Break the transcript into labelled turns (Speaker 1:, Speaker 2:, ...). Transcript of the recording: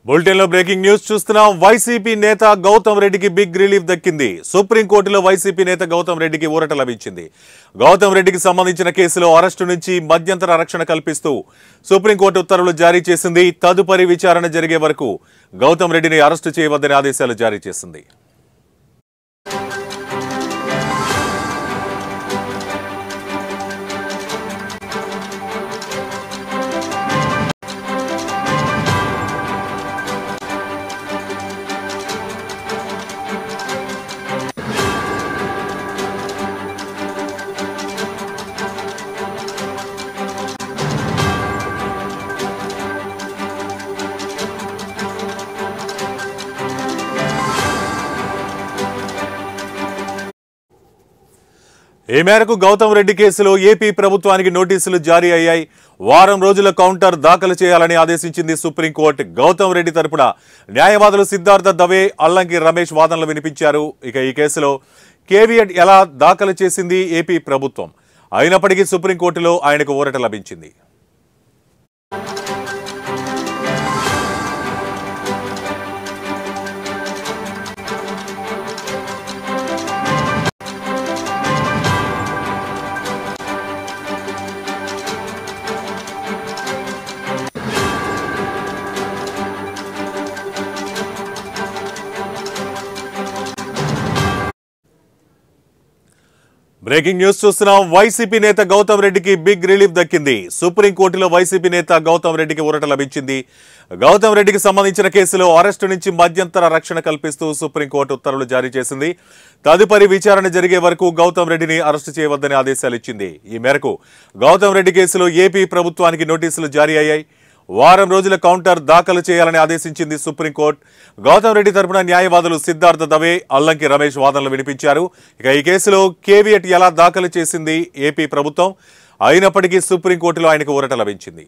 Speaker 1: Bulletin లో breaking news చూస్తున్నాం. YCP నేత గౌతమ్ రెడ్డికి బిగ్ రిలీఫ్ దక్కింది. సుప్రీంకోర్టులో వైసీపీ నేత గౌతమ్ రెడ్డికి ఊరట లభించింది. గౌతమ్ రెడ్డికి సంబంధించిన కేసులో అరెస్టు నుంచి మధ్యంతర రక్షణ కల్పిస్తూ సుప్రీంకోర్టు ఉత్తర్వులు జారీ చేసింది. తదుపరి విచారణ జరిగే వరకు గౌతమ్ రెడ్డిని అరెస్టు చేయవద్దని ఆదేశాలు జారీ చేసింది. ఈ మేరకు గౌతమ్ రెడ్డి కేసులో ఏపీ ప్రభుత్వానికి నోటీసులు జారీ అయ్యాయి. వారం రోజుల కౌంటర్ దాఖలు చేయాలని ఆదేశించింది సుప్రీంకోర్టు. గౌతమ్ రెడ్డి తరపున న్యాయవాదులు సిద్ధార్థ దవే, అల్లంకి రమేష్ వాదనలు వినిపించారు. ఇక ఈ కేసులో కేవియట్ ఎలా దాఖలు చేసింది ఏపీ ప్రభుత్వం. అయినప్పటికీ సుప్రీంకోర్టులో ఆయనకు ఊరట లభించింది. బ్రేకింగ్ న్యూస్ చూస్తున్నాం. వైసీపీ నేత గౌతమ్ రెడ్డికి బిగ్ రిలీఫ్ దక్కింది. సుప్రీంకోర్టులో వైసీపీ నేత గౌతమ్ రెడ్డికి ఊరట లభించింది. గౌతమ్ రెడ్డికి సంబంధించిన కేసులో అరెస్టు నుంచి మధ్యంతర రక్షణ కల్పిస్తూ సుప్రీంకోర్టు ఉత్తర్వులు జారీ చేసింది. తదుపరి విచారణ జరిగే వరకు గౌతమ్ రెడ్డిని అరెస్టు చేయవద్దని ఆదేశాలు ఇచ్చింది. ఈ మేరకు గౌతమ్ రెడ్డి కేసులో ఏపీ ప్రభుత్వానికి నోటీసులు జారీ అయ్యాయి. వారం రోజుల కౌంటర్ దాఖలు చేయాలని ఆదేశించింది సుప్రీంకోర్టు. గౌతమ్ రెడ్డి తరపున న్యాయవాదులు సిద్ధార్థ దవే, అల్లంకి రమేష్ వాదనలు వినిపించారు. ఇక ఈ కేసులో కేవియట్ ఎలా దాఖలు చేసింది ఏపీ ప్రభుత్వం. అయినప్పటికీ సుప్రీంకోర్టులో ఆయనకు ఊరట లభించింది.